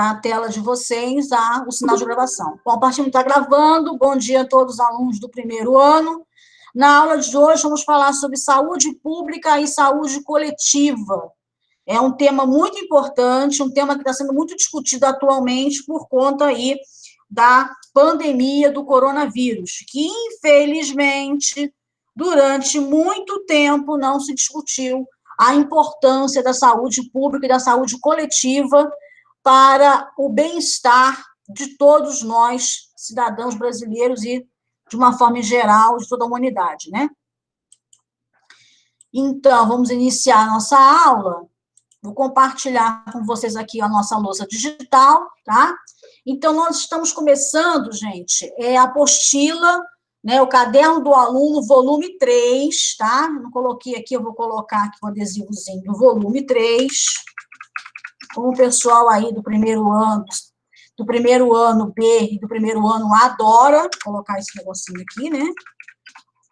a tela de vocês o sinal de gravação. Bom, a partir de está gravando, bom dia a todos os alunos do primeiro ano. Na aula de hoje, vamos falar sobre saúde pública e saúde coletiva. É um tema muito importante, um tema que está sendo muito discutido atualmente por conta aí da pandemia do coronavírus, que, infelizmente, durante muito tempo não se discutiu a importância da saúde pública e da saúde coletiva para o bem-estar de todos nós, cidadãos brasileiros e, de uma forma geral, de toda a humanidade, né? Então, vamos iniciar a nossa aula. Vou compartilhar com vocês aqui a nossa lousa digital, tá? Então, nós estamos começando, gente, a apostila, né, o Caderno do Aluno, volume 3, tá? Não coloquei aqui, eu vou colocar aqui um adesivozinho do volume 3, como o pessoal aí do primeiro ano B e do primeiro ano adora, vou colocar esse negocinho aqui, né?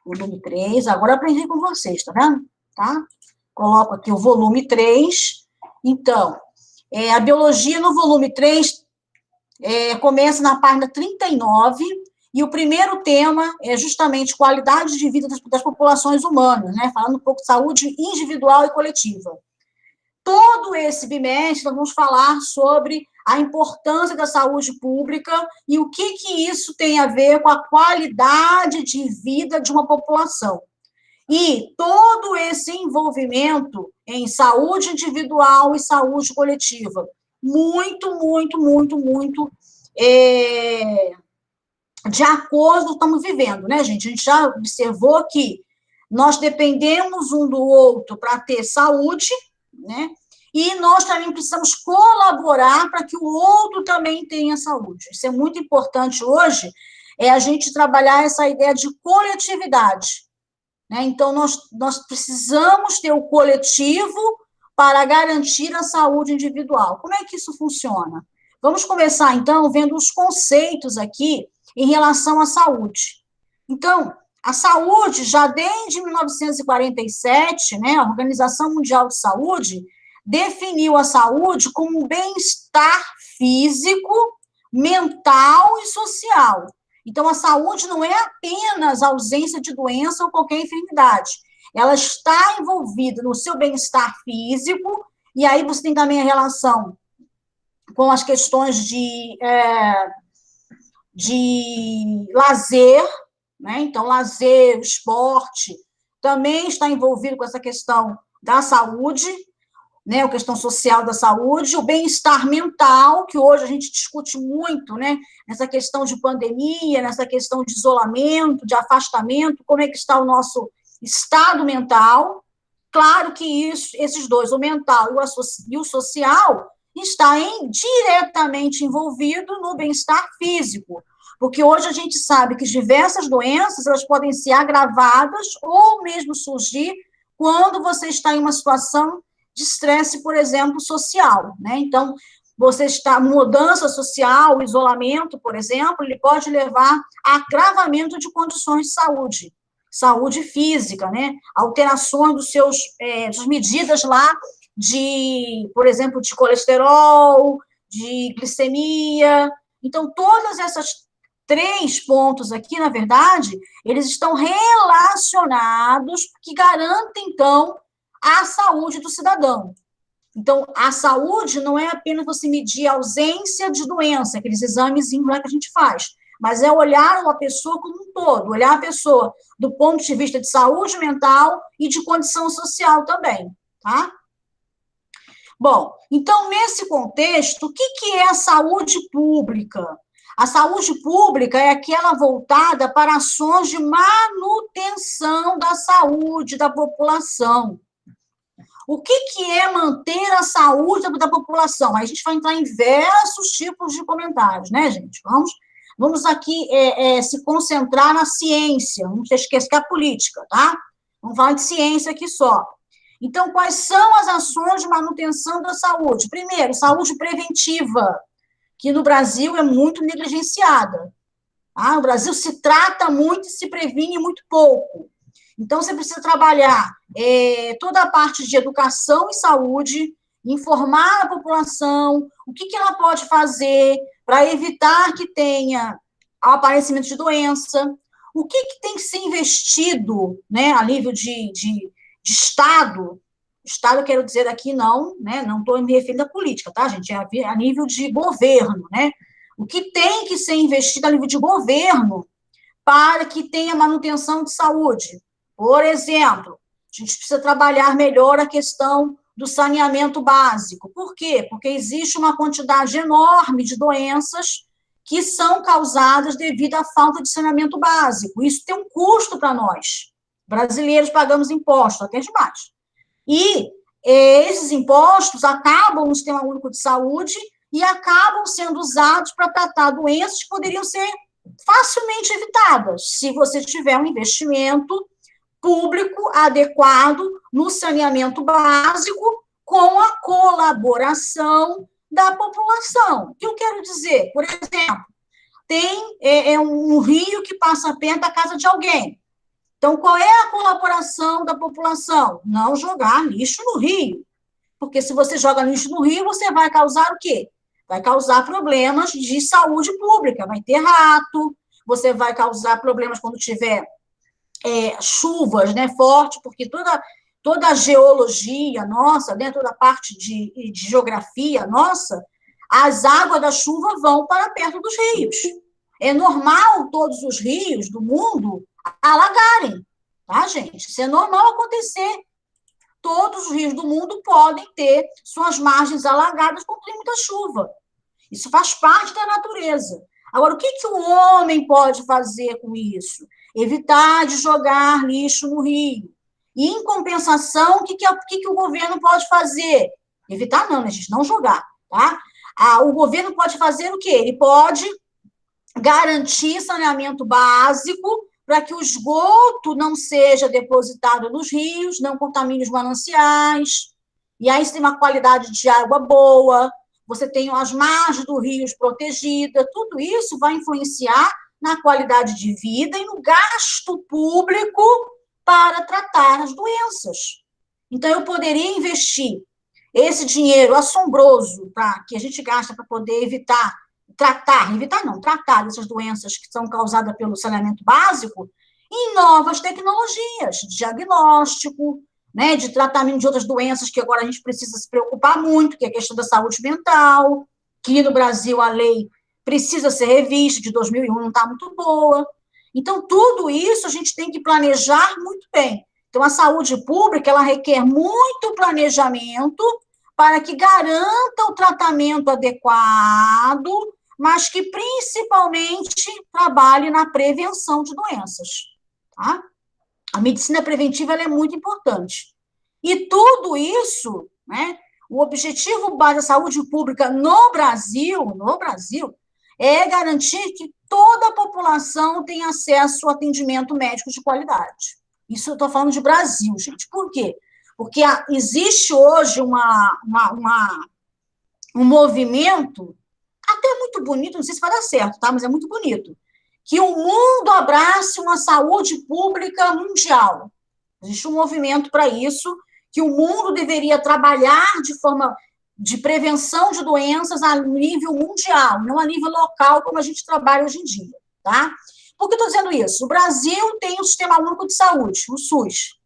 Volume 3, agora eu aprendi com vocês, tá vendo? Tá? Coloco aqui o volume 3. Então, a biologia no volume 3 começa na página 39, e o primeiro tema é justamente qualidade de vida das populações humanas, né? Falando um pouco de saúde individual e coletiva. Todo esse bimestre, nós vamos falar sobre a importância da saúde pública e o que isso tem a ver com a qualidade de vida de uma população. E todo esse envolvimento em saúde individual e saúde coletiva, muito de acordo com o que estamos vivendo, né, gente? A gente já observou que nós dependemos um do outro para ter saúde, né? E nós também precisamos colaborar para que o outro também tenha saúde. Isso é muito importante hoje, a gente trabalhar essa ideia de coletividade, né? Então, nós precisamos ter o coletivo para garantir a saúde individual. Como é que isso funciona? Vamos começar, então, vendo os conceitos aqui em relação à saúde. Então, a saúde, já desde 1947, né, a Organização Mundial de Saúde definiu a saúde como um bem-estar físico, mental e social. Então, a saúde não é apenas a ausência de doença ou qualquer enfermidade. Ela está envolvida no seu bem-estar físico, e aí você tem também a relação com as questões de lazer, né? Então, lazer, esporte, também está envolvido com essa questão da saúde, né? A questão social da saúde, o bem-estar mental, que hoje a gente discute muito, né? Nessa questão de pandemia, nessa questão de isolamento, de afastamento, como é que está o nosso estado mental. Claro que esses dois, o mental e o social, está diretamente envolvido no bem-estar físico, porque hoje a gente sabe que diversas doenças, elas podem ser agravadas ou mesmo surgir quando você está em uma situação de estresse, por exemplo, social, né? Então, mudança social, isolamento, por exemplo, ele pode levar a agravamento de condições de saúde física, né? Alterações das medidas lá por exemplo, de colesterol, de glicemia. Então, todas essas 3 pontos aqui, na verdade, eles estão relacionados, que garantem, então, a saúde do cidadão. Então, a saúde não é apenas você medir a ausência de doença, aqueles examezinhos lá que a gente faz, mas é olhar a pessoa como um todo, olhar a pessoa do ponto de vista de saúde mental e de condição social também, tá? Bom, então, nesse contexto, o que é a saúde pública? A saúde pública é aquela voltada para ações de manutenção da saúde da população. O que é manter a saúde da população? Aí a gente vai entrar em diversos tipos de comentários, né, gente? Vamos aqui se concentrar na ciência, não se esqueça que é a política, tá? Vamos falar de ciência aqui só. Então, quais são as ações de manutenção da saúde? Primeiro, saúde preventiva, que no Brasil é muito negligenciada. Tá? No Brasil se trata muito e se previne muito pouco. Então, você precisa trabalhar toda a parte de educação e saúde, informar a população o que ela pode fazer para evitar que tenha aparecimento de doença, o que tem que ser investido, né, a nível de Estado. Estado, eu quero dizer aqui, não, né, não estou me referindo à política, tá, gente? É a nível de governo, né? O que tem que ser investido a nível de governo para que tenha manutenção de saúde. Por exemplo, a gente precisa trabalhar melhor a questão do saneamento básico. Por quê? Porque existe uma quantidade enorme de doenças que são causadas devido à falta de saneamento básico. Isso tem um custo para nós. Brasileiros pagamos impostos, até demais. E esses impostos acabam no Sistema Único de Saúde e acabam sendo usados para tratar doenças que poderiam ser facilmente evitadas, se você tiver um investimento público adequado no saneamento básico com a colaboração da população. O que eu quero dizer? Por exemplo, tem um rio que passa perto da casa de alguém. Então, qual é a colaboração da população? Não jogar lixo no rio. Porque se você joga lixo no rio, você vai causar o quê? Vai causar problemas de saúde pública. Vai ter rato, você vai causar problemas quando tiver chuvas, né, forte, porque toda a geologia nossa, né, toda a parte de geografia nossa, as águas da chuva vão para perto dos rios. É normal todos os rios do mundo alagarem, tá, gente? Isso é normal acontecer. Todos os rios do mundo podem ter suas margens alagadas quando tem muita chuva. Isso faz parte da natureza. Agora, o que o homem pode fazer com isso? Evitar de jogar lixo no rio. E, em compensação, o que o governo pode fazer? Evitar não, né, gente? Não jogar, tá? O governo pode fazer o quê? Ele pode garantir saneamento básico para que o esgoto não seja depositado nos rios, não contamine os mananciais, e aí você tem uma qualidade de água boa, você tem as margens do rio protegidas, tudo isso vai influenciar na qualidade de vida e no gasto público para tratar as doenças. Então, eu poderia investir esse dinheiro assombroso que a gente gasta para poder tratar essas doenças que são causadas pelo saneamento básico em novas tecnologias de diagnóstico, né, de tratamento de outras doenças que agora a gente precisa se preocupar muito, que é a questão da saúde mental, que no Brasil a lei precisa ser revista, de 2001 não está muito boa. Então, tudo isso a gente tem que planejar muito bem. Então, a saúde pública, ela requer muito planejamento para que garanta o tratamento adequado, mas que principalmente trabalhe na prevenção de doenças, tá? A medicina preventiva ela é muito importante. E tudo isso, né, o objetivo base da saúde pública no Brasil, é garantir que toda a população tenha acesso ao atendimento médico de qualidade. Isso eu estou falando de Brasil, gente. Por quê? Porque existe hoje um movimento até muito bonito, não sei se vai dar certo, tá? Mas é muito bonito. Que o mundo abrace uma saúde pública mundial. Existe um movimento para isso, que o mundo deveria trabalhar de forma de prevenção de doenças a nível mundial, não a nível local, como a gente trabalha hoje em dia, tá? Por que eu estou dizendo isso? O Brasil tem o Sistema Único de Saúde, o SUS.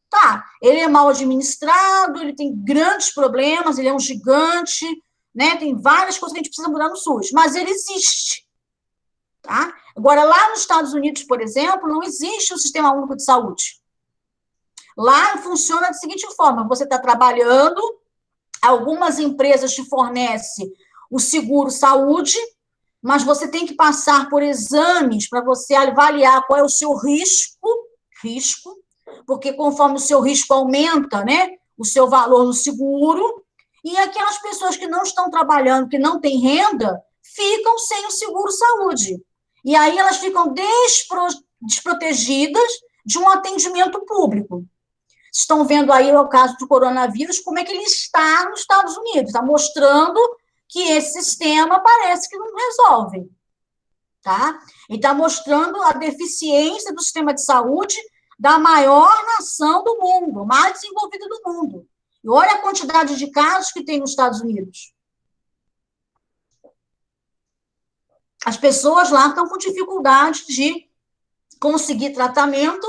Tá, ele é mal administrado, ele tem grandes problemas, ele é um gigante, né? Tem várias coisas que a gente precisa mudar no SUS, mas ele existe, tá? Agora, lá nos Estados Unidos, por exemplo, não existe o Sistema Único de Saúde. Lá funciona da seguinte forma: você está trabalhando, algumas empresas te fornecem o seguro saúde, mas você tem que passar por exames para você avaliar qual é o seu risco, porque conforme o seu risco aumenta, né, o seu valor no seguro, e aquelas pessoas que não estão trabalhando, que não têm renda, ficam sem o seguro-saúde. E aí elas ficam desprotegidas de um atendimento público. Estão vendo aí o caso do coronavírus, como é que ele está nos Estados Unidos, está mostrando que esse sistema parece que não resolve, tá? E está mostrando a deficiência do sistema de saúde da maior nação do mundo, mais desenvolvida do mundo. E olha a quantidade de casos que tem nos Estados Unidos. As pessoas lá estão com dificuldade de conseguir tratamento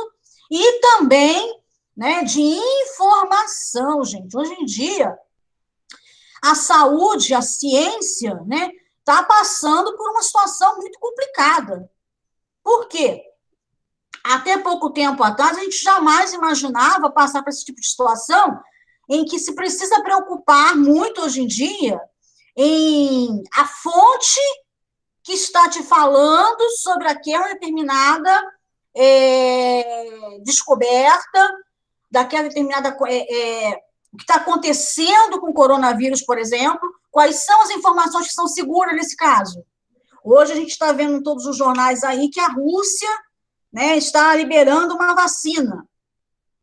e também, né, de informação, gente. Hoje em dia, a saúde, a ciência, né, está passando por uma situação muito complicada. Por quê? Até pouco tempo atrás, a gente jamais imaginava passar por esse tipo de situação em que se precisa preocupar muito hoje em dia em a fonte que está te falando sobre aquela determinada descoberta, daquela determinada... o que está acontecendo com o coronavírus, por exemplo, quais são as informações que são seguras nesse caso. Hoje a gente está vendo em todos os jornais aí que a Rússia, né, está liberando uma vacina.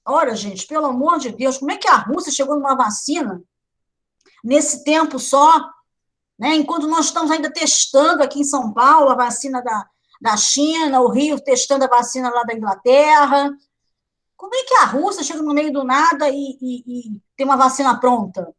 Ora, gente, pelo amor de Deus, como é que a Rússia chegou numa vacina nesse tempo só, né, enquanto nós estamos ainda testando aqui em São Paulo a vacina da China, o Rio testando a vacina lá da Inglaterra? Como é que a Rússia chega no meio do nada e tem uma vacina pronta?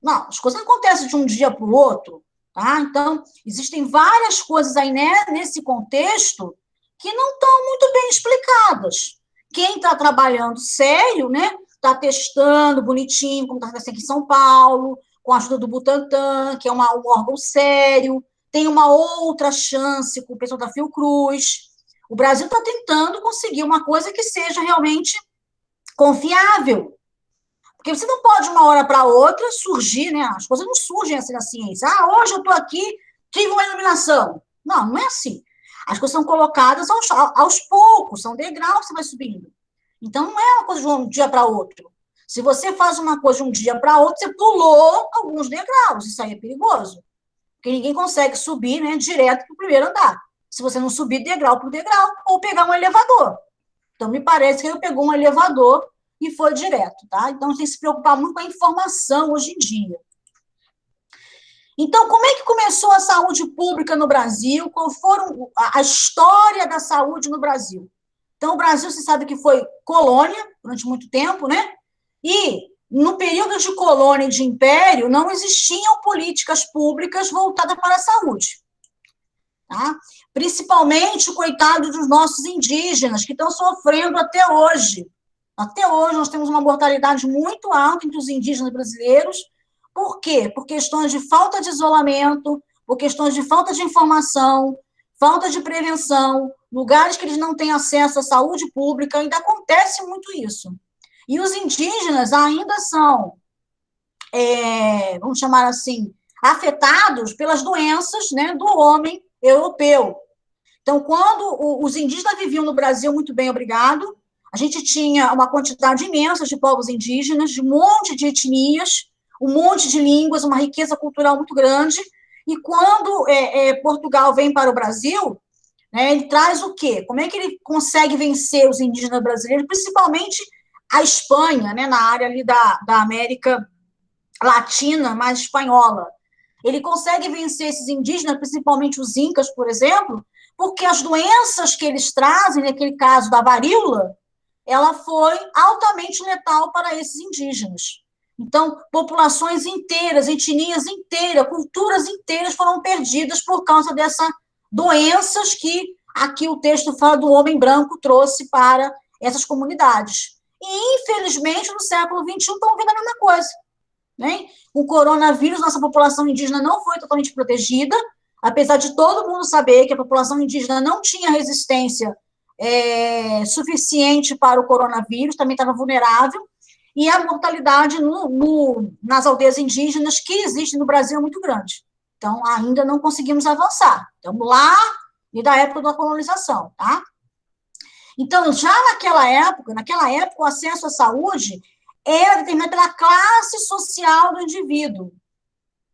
Não, as coisas não acontecem de um dia para o outro, tá? Então, existem várias coisas aí, né, nesse contexto que não estão muito bem explicadas. Quem está trabalhando sério, né, está testando bonitinho, como está acontecendo aqui em São Paulo, com a ajuda do Butantan, que é um órgão sério, tem uma outra chance com o pessoal da Fiocruz. O Brasil está tentando conseguir uma coisa que seja realmente confiável. Porque você não pode, de uma hora para outra, surgir, né? As coisas não surgem assim na ciência. Ah, hoje eu estou aqui, tive uma iluminação. Não, não é assim. As coisas são colocadas aos poucos, são degraus que você vai subindo. Então, não é uma coisa de um dia para outro. Se você faz uma coisa de um dia para outro, você pulou alguns degraus. Isso aí é perigoso. Porque ninguém consegue subir, né, direto para o primeiro andar. Se você não subir degrau por degrau, ou pegar um elevador. Então, me parece que ele pegou um elevador e foi direto, tá? Então, a gente tem que se preocupar muito com a informação hoje em dia. Então, como é que começou a saúde pública no Brasil? Qual foram a história da saúde no Brasil? Então, o Brasil, você sabe que foi colônia durante muito tempo, né? E, no período de colônia e de império, não existiam políticas públicas voltadas para a saúde. Tá? Principalmente, coitado dos nossos indígenas, que estão sofrendo até hoje. Até hoje, nós temos uma mortalidade muito alta entre os indígenas brasileiros. Por quê? Por questões de falta de isolamento, por questões de falta de informação, falta de prevenção, lugares que eles não têm acesso à saúde pública, ainda acontece muito isso. E os indígenas ainda são, vamos chamar assim, afetados pelas doenças, né, do homem europeu. Então, quando os indígenas viviam no Brasil, muito bem, obrigado, a gente tinha uma quantidade imensa de povos indígenas, de um monte de etnias, um monte de línguas, uma riqueza cultural muito grande, e quando Portugal vem para o Brasil, né, ele traz o quê? Como é que ele consegue vencer os indígenas brasileiros, principalmente a Espanha, né, na área ali da América Latina, mais espanhola. Ele consegue vencer esses indígenas, principalmente os incas, por exemplo, porque as doenças que eles trazem, naquele caso da varíola, ela foi altamente letal para esses indígenas. Então, populações inteiras, etnias inteiras, culturas inteiras foram perdidas por causa dessas doenças que aqui o texto fala do homem branco trouxe para essas comunidades. E, infelizmente, no século XXI, estão vendo a mesma coisa. Né? O coronavírus, nossa população indígena não foi totalmente protegida, apesar de todo mundo saber que a população indígena não tinha resistência suficiente para o coronavírus, também estava vulnerável, e a mortalidade nas aldeias indígenas que existem no Brasil é muito grande. Então, ainda não conseguimos avançar. Estamos lá e da época da colonização, tá? Então, já naquela época, o acesso à saúde era determinado pela classe social do indivíduo.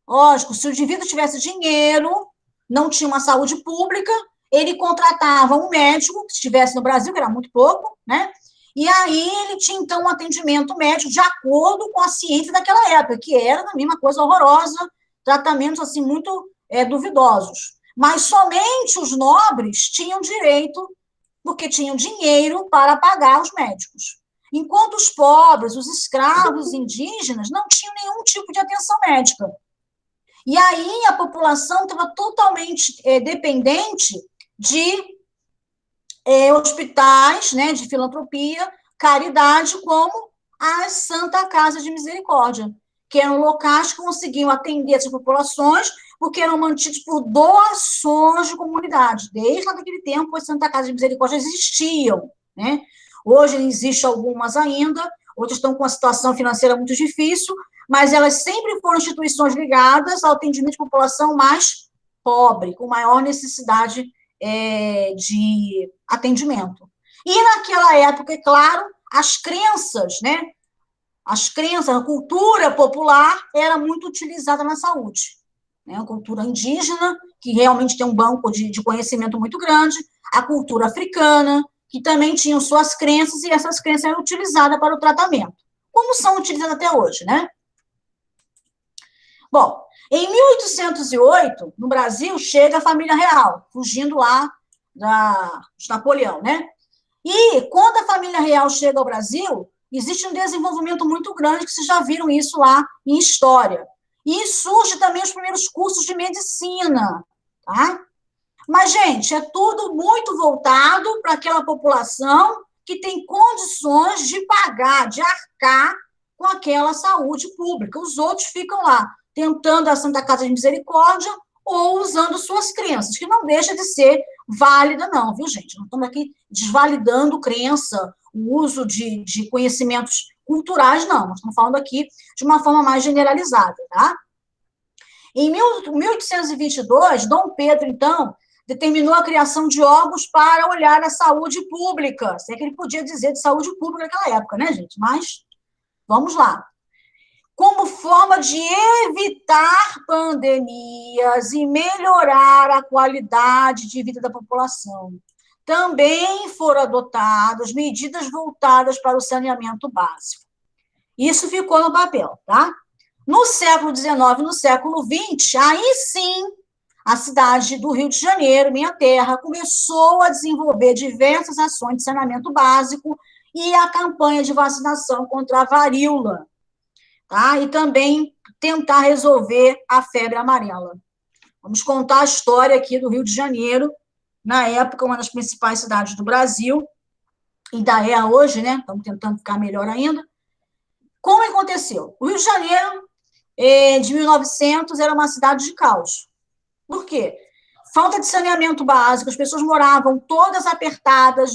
Lógico, se o indivíduo tivesse dinheiro, não tinha uma saúde pública, ele contratava um médico, que estivesse no Brasil, que era muito pouco, né? E aí ele tinha, então, um atendimento médico de acordo com a ciência daquela época, que era a mesma coisa horrorosa, tratamentos, assim, muito duvidosos. Mas somente os nobres tinham direito, porque tinham dinheiro para pagar os médicos. enquanto os pobres, os escravos, os indígenas, não tinham nenhum tipo de atenção médica. E aí a população estava totalmente dependente de hospitais, né, de filantropia, caridade, como as Santa Casa de Misericórdia, que eram locais que conseguiam atender essas populações, porque eram mantidos por doações de comunidade. Desde lá daquele tempo, as Santa Casa de Misericórdia existiam, né? Hoje existem algumas ainda, outras estão com uma situação financeira muito difícil, mas elas sempre foram instituições ligadas ao atendimento de população mais pobre, com maior necessidade de atendimento. E naquela época, é claro, as crenças, né? As crenças, a cultura popular era muito utilizada na saúde. Né? A cultura indígena, que realmente tem um banco de conhecimento muito grande, a cultura africana, que também tinham suas crenças, e essas crenças eram utilizadas para o tratamento, como são utilizadas até hoje, né? Bom, em 1808, no Brasil, chega a família real, fugindo lá de Napoleão, né? E quando a família real chega ao Brasil, existe um desenvolvimento muito grande, que vocês já viram isso lá em história. E surge também os primeiros cursos de medicina, tá? Mas, gente, é tudo muito voltado para aquela população que tem condições de pagar, de arcar com aquela saúde pública. Os outros ficam lá, tentando a Santa Casa de Misericórdia ou usando suas crenças, que não deixa de ser válida, não, viu, gente? Não estamos aqui desvalidando crença, o uso de conhecimentos culturais, não. Nós estamos falando aqui de uma forma mais generalizada, tá? Em 1822, Dom Pedro, então, determinou a criação de órgãos para olhar a saúde pública. Se é que ele podia dizer de saúde pública naquela época, né, gente? Mas, vamos lá. Como forma de evitar pandemias e melhorar a qualidade de vida da população, também foram adotadas medidas voltadas para o saneamento básico. Isso ficou no papel, tá? No século XIX e no século XX, aí sim, a cidade do Rio de Janeiro, minha terra, começou a desenvolver diversas ações de saneamento básico e a campanha de vacinação contra a varíola, tá? E também tentar resolver a febre amarela. Vamos contar a história aqui do Rio de Janeiro, na época, uma das principais cidades do Brasil, ainda é hoje, né? Estamos tentando ficar melhor ainda. Como aconteceu? O Rio de Janeiro, de 1900, era uma cidade de caos. Por quê? Falta de saneamento básico, as pessoas moravam todas apertadas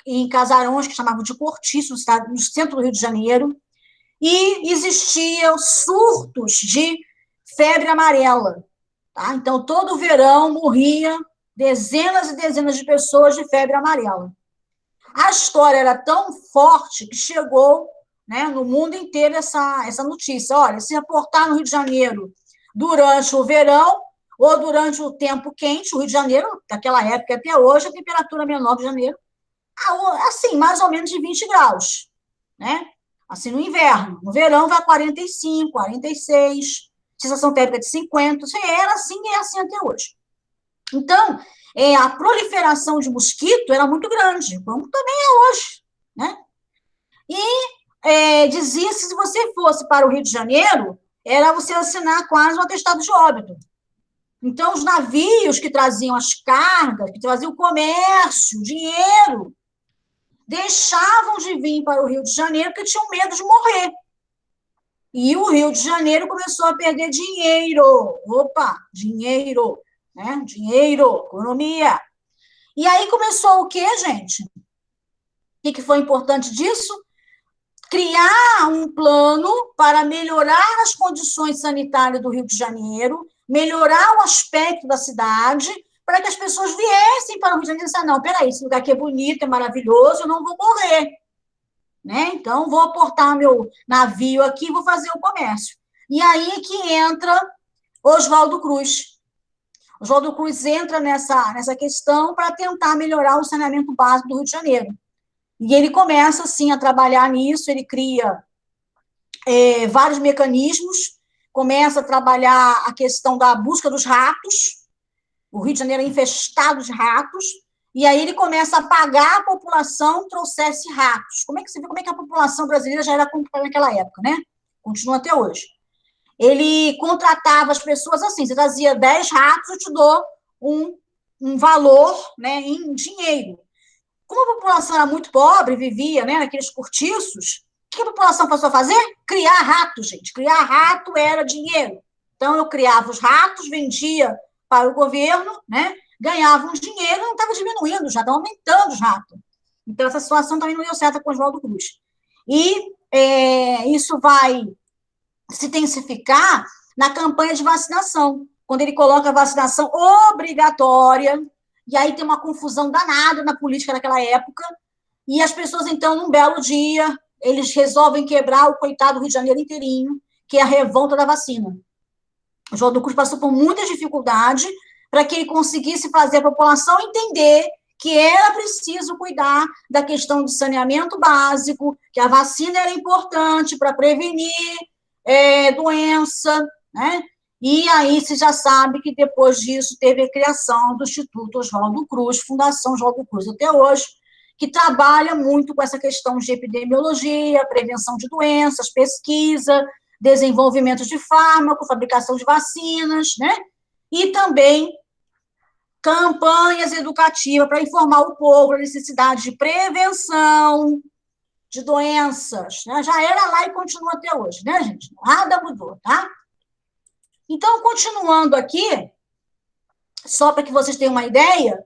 em casarões que chamavam de cortiço, no centro do Rio de Janeiro, e existiam surtos de febre amarela. Tá? Então, todo verão morria dezenas e dezenas de pessoas de febre amarela. A história era tão forte que chegou, né, no mundo inteiro essa notícia. Olha, se reportar no Rio de Janeiro durante o verão ou durante o tempo quente, o Rio de Janeiro, daquela época até hoje, a temperatura menor de janeiro, assim, mais ou menos de 20 graus, né? Assim, no inverno. No verão vai 45, 46, sensação térmica de 50, era assim e é assim até hoje. Então, a proliferação de mosquito era muito grande, como também é hoje, né? E dizia-se que se você fosse para o Rio de Janeiro, era você assinar quase um atestado de óbito. Então, os navios que traziam as cargas, que traziam o comércio, o dinheiro, deixavam de vir para o Rio de Janeiro porque tinham medo de morrer. E o Rio de Janeiro começou a perder dinheiro. Opa, dinheiro, né? Dinheiro, economia. E aí começou o quê, gente? O que foi importante disso? Criar um plano para melhorar as condições sanitárias do Rio de Janeiro, melhorar o aspecto da cidade, para que as pessoas viessem para o Rio de Janeiro e disseram, não, peraí, esse lugar aqui é bonito, é maravilhoso, eu não vou morrer. Né? Então, vou aportar meu navio aqui e vou fazer o comércio. E aí que entra Oswaldo Cruz. Oswaldo Cruz entra nessa questão para tentar melhorar o saneamento básico do Rio de Janeiro. E ele começa, assim, a trabalhar nisso, ele cria vários mecanismos, começa a trabalhar a questão da busca dos ratos. O Rio de Janeiro é infestado de ratos, e aí ele começa a pagar a população trouxesse ratos. Como é que você vê como é que a população brasileira já era complicada naquela época, né? Continua até hoje. Ele contratava as pessoas assim, você trazia 10 ratos, eu te dou um valor, né, em dinheiro. Como a população era muito pobre, vivia, né, naqueles cortiços, o que a população passou a fazer? Criar rato, gente. Criar rato era dinheiro. Então, eu criava os ratos, vendia para o governo, né, ganhava um dinheiro, não estava diminuindo, já estava aumentando os ratos. Então, essa situação também não deu certo com o Oswaldo Cruz. E isso vai se intensificar na campanha de vacinação, quando ele coloca a vacinação obrigatória, e aí tem uma confusão danada na política naquela época, e as pessoas, então, num belo dia, eles resolvem quebrar o coitado do Rio de Janeiro inteirinho, que é a revolta da vacina. O João do Cruz passou por muita dificuldade para que ele conseguisse fazer a população entender que era preciso cuidar da questão do saneamento básico, que a vacina era importante para prevenir doença, né? E aí você já sabe que depois disso teve a criação do Instituto Oswaldo Cruz, Fundação Oswaldo Cruz até hoje, que trabalha muito com essa questão de epidemiologia, prevenção de doenças, pesquisa, desenvolvimento de fármaco, fabricação de vacinas, né? E também campanhas educativas para informar o povo a necessidade de prevenção de doenças, né? Já era lá e continua até hoje, né, gente? Nada mudou, tá? Então, continuando aqui, só para que vocês tenham uma ideia,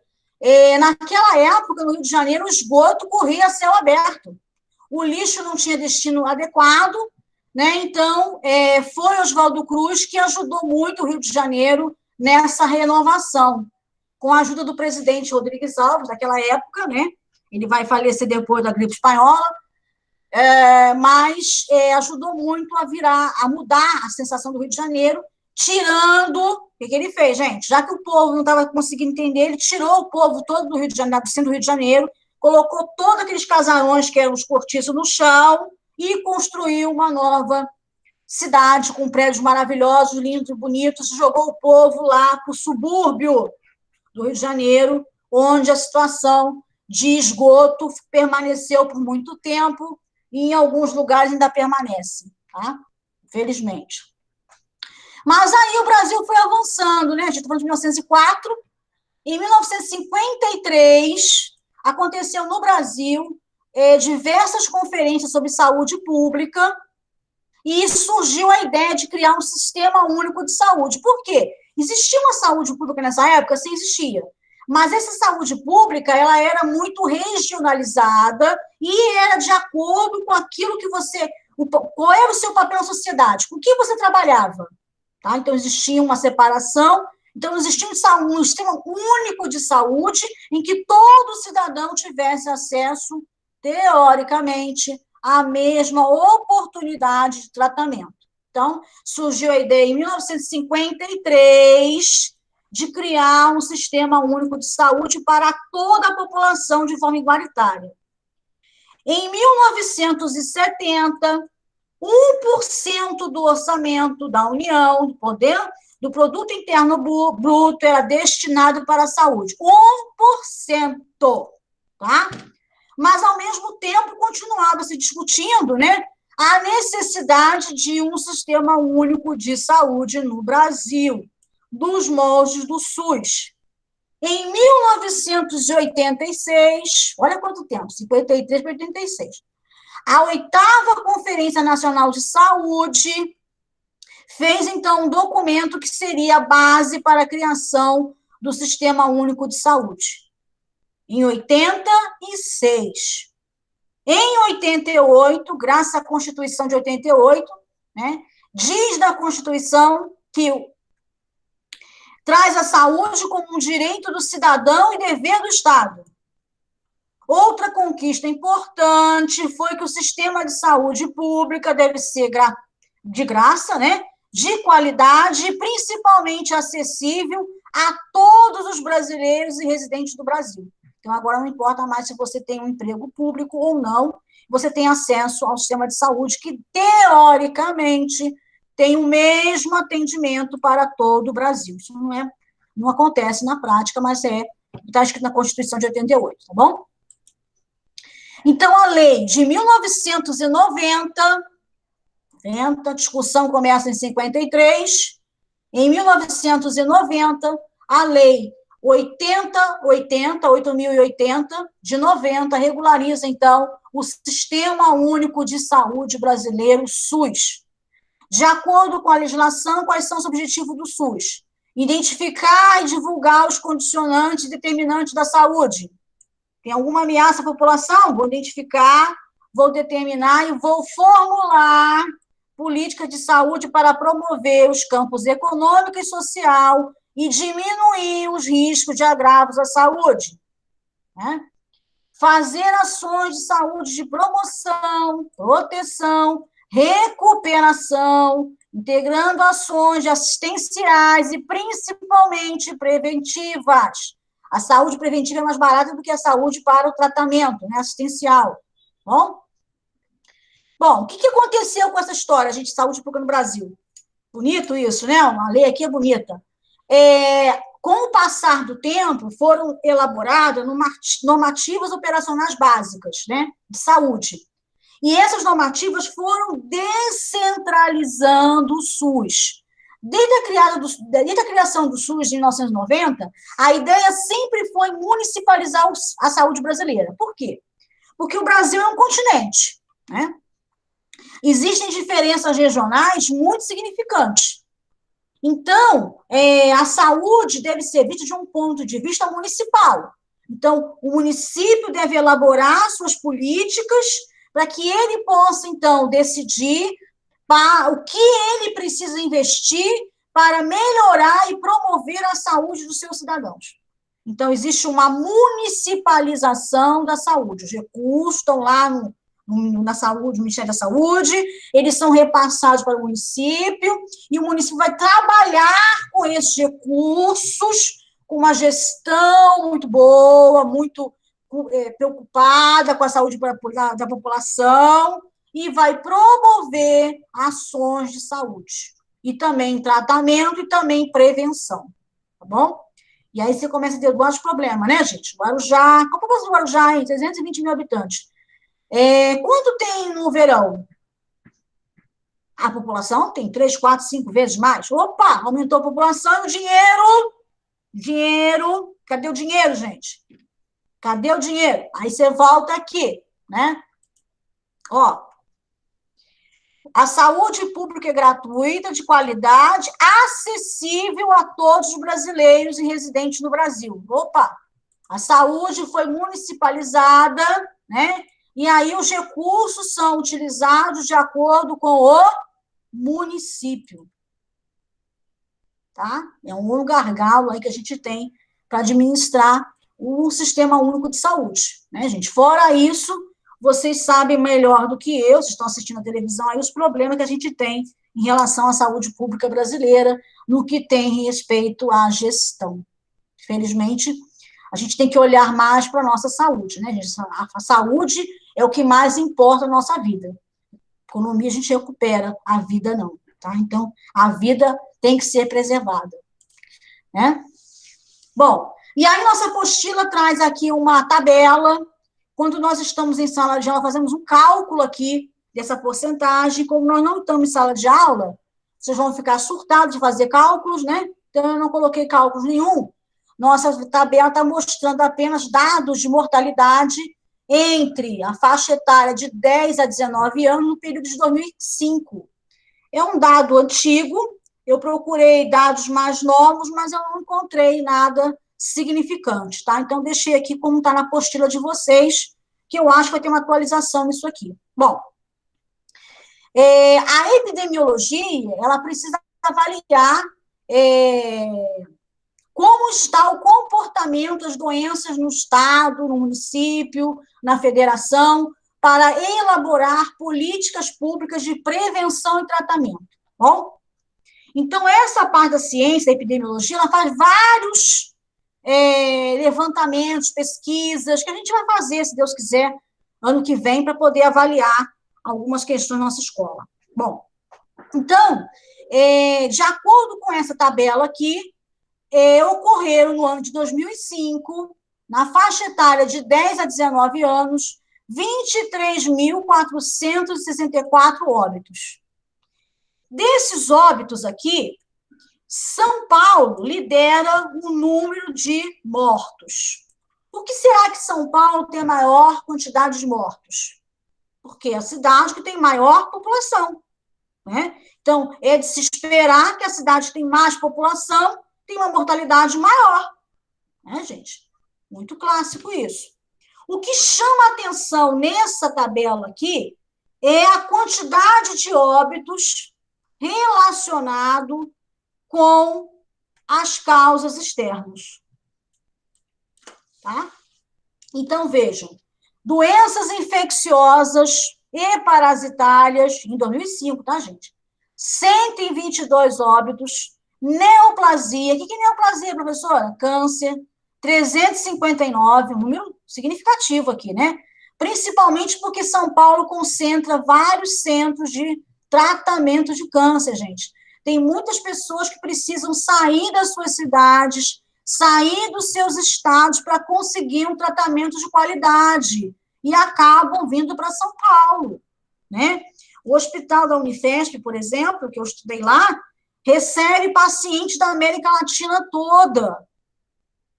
naquela época, no Rio de Janeiro, o esgoto corria a céu aberto. O lixo não tinha destino adequado, né? Então, foi Oswaldo Cruz que ajudou muito o Rio de Janeiro nessa renovação, com a ajuda do presidente Rodrigues Alves, daquela época, né? Ele vai falecer depois da gripe espanhola, mas ajudou muito a mudar a sensação do Rio de Janeiro, tirando... O que ele fez, gente? Já que o povo não estava conseguindo entender, ele tirou o povo todo do Rio de Janeiro, do centro do Rio de Janeiro, colocou todos aqueles casarões que eram os cortiços no chão e construiu uma nova cidade com prédios maravilhosos, lindos e bonitos, jogou o povo lá para o subúrbio do Rio de Janeiro, onde a situação de esgoto permaneceu por muito tempo e em alguns lugares ainda permanece, tá? Infelizmente. Mas aí o Brasil foi avançando, né? A gente está falando de 1904. Em 1953, aconteceu no Brasil diversas conferências sobre saúde pública e surgiu a ideia de criar um sistema único de saúde. Por quê? Existia uma saúde pública nessa época? Sim, existia. Mas essa saúde pública, ela era muito regionalizada e era de acordo com aquilo que você... Qual era o seu papel na sociedade? Com o que você trabalhava? Tá? Então, existia uma separação. Então, existia um sistema único de saúde em que todo cidadão tivesse acesso, teoricamente, à mesma oportunidade de tratamento. Então, surgiu a ideia, em 1953, de criar um sistema único de saúde para toda a população de forma igualitária. Em 1970, 1% do orçamento da União, do produto interno bruto, era destinado para a saúde. 1%, tá? Mas, ao mesmo tempo, continuava se discutindo, né, a necessidade de um sistema único de saúde no Brasil, dos moldes do SUS. Em 1986, olha quanto tempo, 53 para 86, a 8ª Conferência Nacional de Saúde fez, então, um documento que seria a base para a criação do Sistema Único de Saúde. Em 86. Em 88, graças à Constituição de 88, né, diz da Constituição que traz a saúde como um direito do cidadão e dever do Estado. Outra conquista importante foi que o sistema de saúde pública deve ser de graça, né, de qualidade e principalmente acessível a todos os brasileiros e residentes do Brasil. Então, agora não importa mais se você tem um emprego público ou não, você tem acesso ao sistema de saúde que, teoricamente, tem o mesmo atendimento para todo o Brasil. Isso não acontece na prática, mas é está escrito na Constituição de 88, tá bom? Então, a lei de 1990, a discussão começa em 53, em 1990, a lei 8.080, de 90, regulariza, então, o Sistema Único de Saúde Brasileiro, SUS. De acordo com a legislação, quais são os objetivos do SUS? Identificar e divulgar os condicionantes e determinantes da saúde. Tem alguma ameaça à população? Vou identificar, vou determinar e vou formular políticas de saúde para promover os campos econômico e social e diminuir os riscos de agravos à saúde. Né? Fazer ações de saúde de promoção, proteção, recuperação, integrando ações assistenciais e principalmente preventivas. A saúde preventiva é mais barata do que a saúde para o tratamento, né, assistencial. Bom, o que aconteceu com essa história, gente, de saúde pública no Brasil? Bonito isso, né? Uma lei aqui é bonita. Com o passar do tempo, foram elaboradas normativas operacionais básicas, né, de saúde. E essas normativas foram descentralizando o SUS. Desde a criação do SUS em 1990, a ideia sempre foi municipalizar a saúde brasileira. Por quê? Porque o Brasil é um continente, né? Existem diferenças regionais muito significantes. Então, a saúde deve ser vista de um ponto de vista municipal. Então, o município deve elaborar suas políticas para que ele possa, então, decidir o que ele precisa investir para melhorar e promover a saúde dos seus cidadãos. Então, existe uma municipalização da saúde. Os recursos estão lá na saúde, no Ministério da Saúde, eles são repassados para o município, e o município vai trabalhar com esses recursos, com uma gestão muito boa, muito preocupada com a saúde da população, e vai promover ações de saúde, e também tratamento, e também prevenção, tá bom? E aí você começa a ter vários problemas, né, gente? Guarujá, qual a população do Guarujá, hein? 320 mil habitantes. Quanto tem no verão? A população tem 3, 4, 5 vezes mais. Opa, aumentou a população e o dinheiro, cadê o dinheiro, gente? Cadê o dinheiro? Aí você volta aqui, né? Ó, a saúde pública é gratuita, de qualidade, acessível a todos os brasileiros e residentes no Brasil. Opa, a saúde foi municipalizada, né? E aí os recursos são utilizados de acordo com o município. Tá? É um gargalo aí que a gente tem para administrar o Sistema Único de Saúde, né, gente? Fora isso, vocês sabem melhor do que eu, vocês estão assistindo a televisão aí, os problemas que a gente tem em relação à saúde pública brasileira, no que tem respeito à gestão. Infelizmente, a gente tem que olhar mais para a nossa saúde, né, gente? A saúde é o que mais importa na nossa vida. Economia a gente recupera, a vida não, tá? Então, a vida tem que ser preservada, né? Bom, e aí nossa apostila traz aqui uma tabela. Quando nós estamos em sala de aula, fazemos um cálculo aqui dessa porcentagem. Como nós não estamos em sala de aula, vocês vão ficar surtados de fazer cálculos, né? Então, eu não coloquei cálculos nenhum. Nossa tabela está mostrando apenas dados de mortalidade entre a faixa etária de 10 a 19 anos no período de 2005. É um dado antigo, eu procurei dados mais novos, mas eu não encontrei nada significante, tá? Então, deixei aqui como está na apostila de vocês, que eu acho que vai ter uma atualização nisso aqui. Bom, a epidemiologia, ela precisa avaliar como está o comportamento das doenças no estado, no município, na federação, para elaborar políticas públicas de prevenção e tratamento. Bom? Então, essa parte da ciência, da epidemiologia, ela faz vários levantamentos, pesquisas, que a gente vai fazer, se Deus quiser, ano que vem, para poder avaliar algumas questões na nossa escola. Bom, então, de acordo com essa tabela aqui, ocorreram no ano de 2005, na faixa etária de 10 a 19 anos, 23.464 óbitos. Desses óbitos aqui, São Paulo lidera o número de mortos. Por que será que São Paulo tem a maior quantidade de mortos? Porque é a cidade que tem maior população, né? Então, é de se esperar que a cidade que tem mais população tem uma mortalidade maior, né, gente? Muito clássico isso. O que chama atenção nessa tabela aqui é a quantidade de óbitos relacionado com as causas externas. Tá? Então, vejam, doenças infecciosas e parasitárias, em 2005, tá, gente? 122 óbitos, neoplasia. O que é neoplasia, professora? Câncer, 359, um número significativo aqui, né? Principalmente porque São Paulo concentra vários centros de tratamento de câncer, gente. Tem muitas pessoas que precisam sair das suas cidades, sair dos seus estados para conseguir um tratamento de qualidade e acabam vindo para São Paulo, né? O hospital da Unifesp, por exemplo, que eu estudei lá, recebe pacientes da América Latina toda,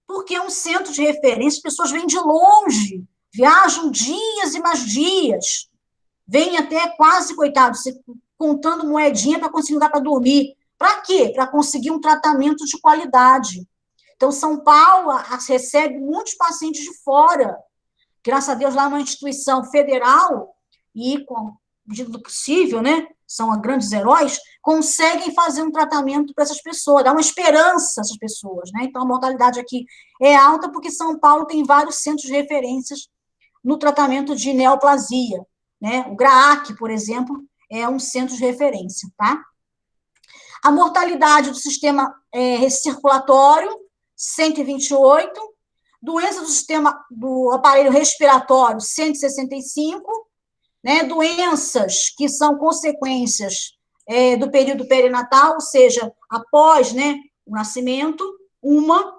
porque é um centro de referência, as pessoas vêm de longe, viajam dias e mais dias, vêm até quase, coitado, contando moedinha para conseguir dar para dormir. Para quê? Para conseguir um tratamento de qualidade. Então, São Paulo recebe muitos pacientes de fora. Graças a Deus, lá é uma instituição federal, e, com a medida do possível, né, são grandes heróis, conseguem fazer um tratamento para essas pessoas, dar uma esperança a essas pessoas, né? Então, a mortalidade aqui é alta porque São Paulo tem vários centros de referências no tratamento de neoplasia, né? O GRAAC, por exemplo, é um centro de referência, tá? A mortalidade do sistema circulatório, 128, doença do sistema do aparelho respiratório, 165, né? Doenças que são consequências do período perinatal, ou seja, após, né, o nascimento, uma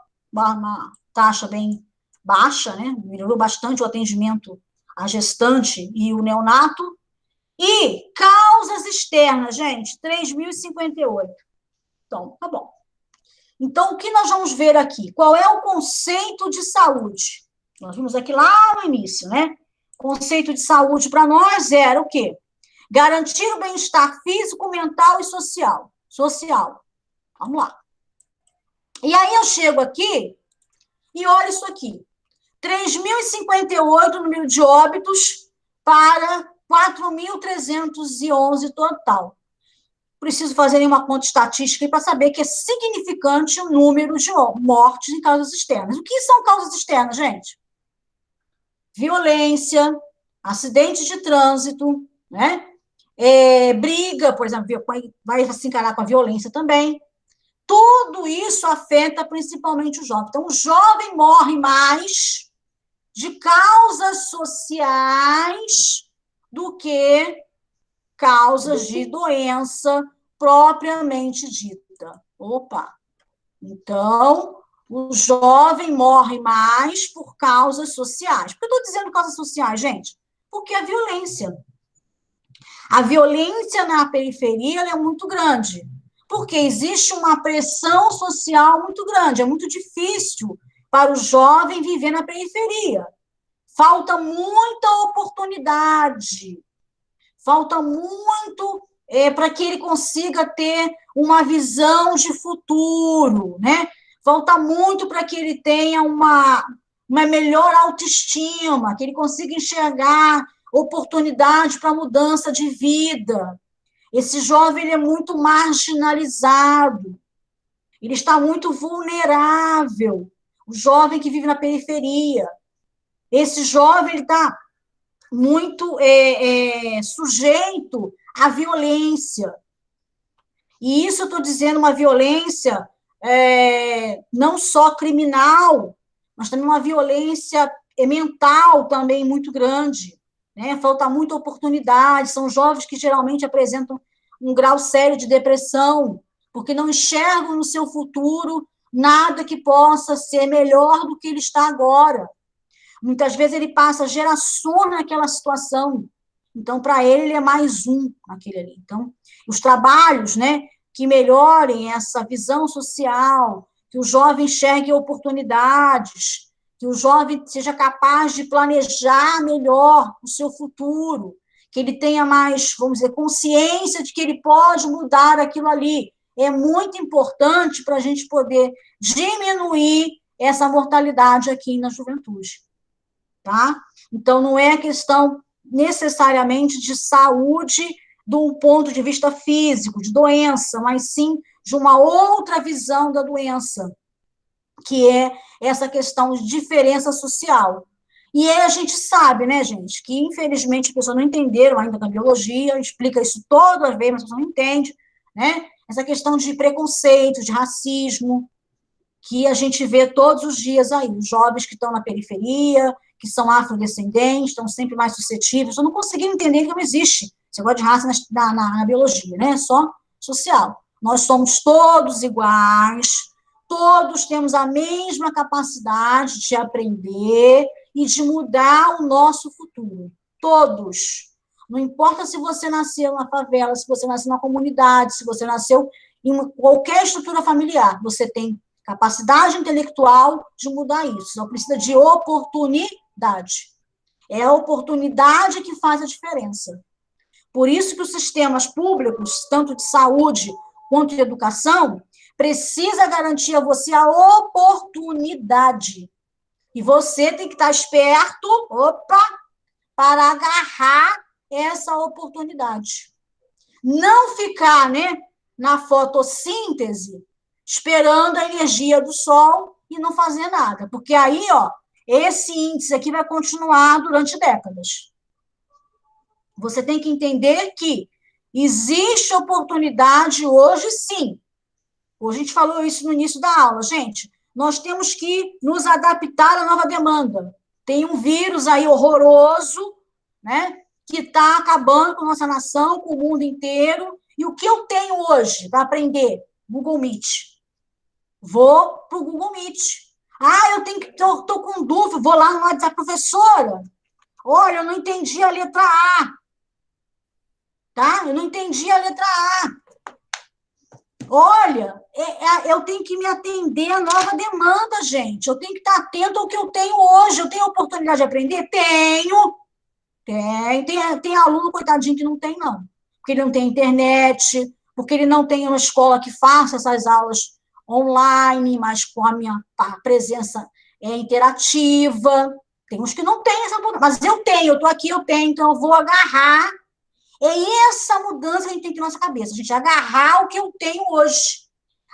taxa bem baixa, né? Melhorou bastante o atendimento à gestante e o neonato. E causas externas, gente, 3.058. Então, tá bom. Então, o que nós vamos ver aqui? Qual é o conceito de saúde? Nós vimos aqui lá no início, né? Conceito de saúde para nós era o quê? Garantir o bem-estar físico, mental e social. Social. Vamos lá. E aí eu chego aqui e olho isso aqui. 3.058 número de óbitos para 4.311 total. Preciso fazer uma conta estatística para saber que é significante o número de mortes em causas externas. O que são causas externas, gente? Violência, acidente de trânsito, né? Briga, por exemplo, vai se encarar com a violência também. Tudo isso afeta principalmente o jovem. Então, o jovem morre mais de causas sociais do que causas de doença propriamente dita. Opa! Então, o jovem morre mais por causas sociais. Por que eu estou dizendo causas sociais, gente? Porque a violência. A violência na periferia é muito grande, porque existe uma pressão social muito grande. É muito difícil para o jovem viver na periferia. Falta muita oportunidade. Falta muito para que ele consiga ter uma visão de futuro, né? Falta muito para que ele tenha uma melhor autoestima, que ele consiga enxergar oportunidade para mudança de vida. Esse jovem ele é muito marginalizado, ele está muito vulnerável, o jovem que vive na periferia. Esse jovem ele está muito sujeito à violência. E isso eu estou dizendo uma violência não só criminal, mas também uma violência mental também muito grande, né? Falta muita oportunidade, são jovens que geralmente apresentam um grau sério de depressão, porque não enxergam no seu futuro nada que possa ser melhor do que ele está agora. Muitas vezes ele passa gerações naquela situação. Então, para ele é mais um naquele ali. Então, os trabalhos, né, que melhorem essa visão social, que o jovem enxergue oportunidades, que o jovem seja capaz de planejar melhor o seu futuro, que ele tenha mais, vamos dizer, consciência de que ele pode mudar aquilo ali. É muito importante para a gente poder diminuir essa mortalidade aqui na juventude, tá? Então, não é questão necessariamente de saúde do ponto de vista físico, de doença, mas sim de uma outra visão da doença, que é essa questão de diferença social. E aí a gente sabe, né, gente, que infelizmente as pessoas não entenderam ainda da biologia, explica isso toda vez, mas as pessoas não entendem, né? Essa questão de preconceito, de racismo, que a gente vê todos os dias aí, os jovens que estão na periferia, que são afrodescendentes, estão sempre mais suscetíveis, eu não consegui entender que não existe esse negócio de raça na biologia, né? É só social. Nós somos todos iguais, todos temos a mesma capacidade de aprender e de mudar o nosso futuro. Todos. Não importa se você nasceu na favela, se você nasceu na comunidade, se você nasceu em qualquer estrutura familiar, você tem capacidade intelectual de mudar isso. Só precisa de oportunidade. É a oportunidade que faz a diferença. Por isso que os sistemas públicos, tanto de saúde quanto de educação, precisa garantir a você a oportunidade. E você tem que estar esperto, para agarrar essa oportunidade. Não ficar, né, na fotossíntese, esperando a energia do sol e não fazer nada. Porque aí, esse índice aqui vai continuar durante décadas. Você tem que entender que existe oportunidade hoje, sim. Hoje a gente falou isso no início da aula. Gente, nós temos que nos adaptar à nova demanda. Tem um vírus aí horroroso, né, que está acabando com a nossa nação, com o mundo inteiro. E o que eu tenho hoje para aprender? Google Meet. Vou para o Google Meet. Eu estou com dúvida, vou lá no WhatsApp, professora. Olha, eu não entendi a letra A. Tá? Eu não entendi a letra A. Olha, eu tenho que me atender à nova demanda, gente. Eu tenho que estar atento ao que eu tenho hoje. Eu tenho oportunidade de aprender? Tenho. Tem aluno, coitadinho, que não tem, não. Porque ele não tem internet, porque ele não tem uma escola que faça essas aulas online, mas com a minha presença interativa. Tem uns que não têm essa oportunidade. Mas eu tenho, eu estou aqui, eu tenho, então eu vou agarrar. É essa mudança que a gente tem que ter na nossa cabeça, a gente agarrar o que eu tenho hoje,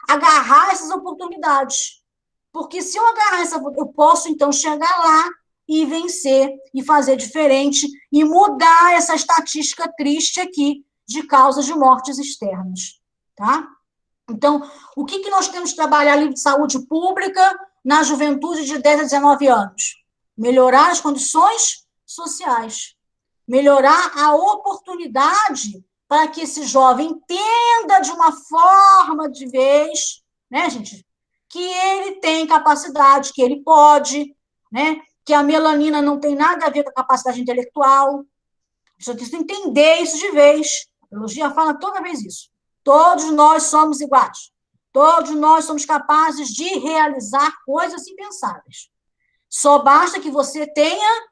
agarrar essas oportunidades. Porque se eu agarrar eu posso, então, chegar lá e vencer, e fazer diferente, e mudar essa estatística triste aqui de causas de mortes externas, tá? Então, o que nós temos que trabalhar ali de saúde pública na juventude de 10 a 19 anos? Melhorar as condições sociais, melhorar a oportunidade para que esse jovem entenda de uma forma de vez, né, gente, que ele tem capacidade, que ele pode, né, que a melanina não tem nada a ver com a capacidade intelectual. Você tem que entender isso de vez. A biologia fala toda vez isso. Todos nós somos iguais. Todos nós somos capazes de realizar coisas impensáveis. Só basta que você tenha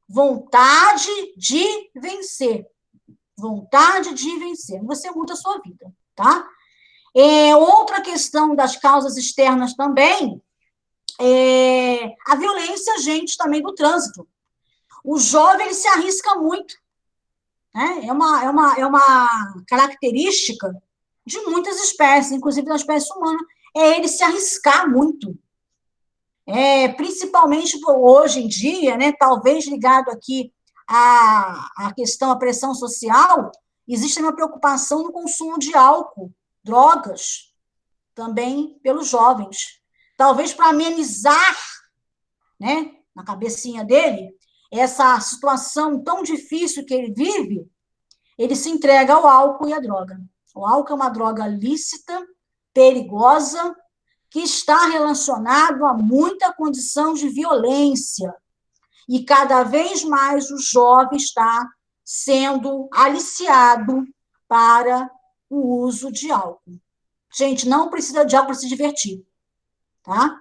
vontade de vencer. Vontade de vencer. Você muda a sua vida, tá? Outra questão das causas externas também é a violência, gente, também do trânsito. O jovem, ele se arrisca muito. Né? É uma característica de muitas espécies, inclusive da espécie humana, é ele se arriscar muito. Principalmente hoje em dia, né, talvez ligado aqui à questão, à pressão social, existe uma preocupação no consumo de álcool, drogas, também pelos jovens. Talvez para amenizar, né, na cabecinha dele, essa situação tão difícil que ele vive, ele se entrega ao álcool e à droga. O álcool é uma droga lícita, perigosa, que está relacionado a muita condição de violência. E cada vez mais o jovem está sendo aliciado para o uso de álcool. Gente, não precisa de álcool para se divertir, tá?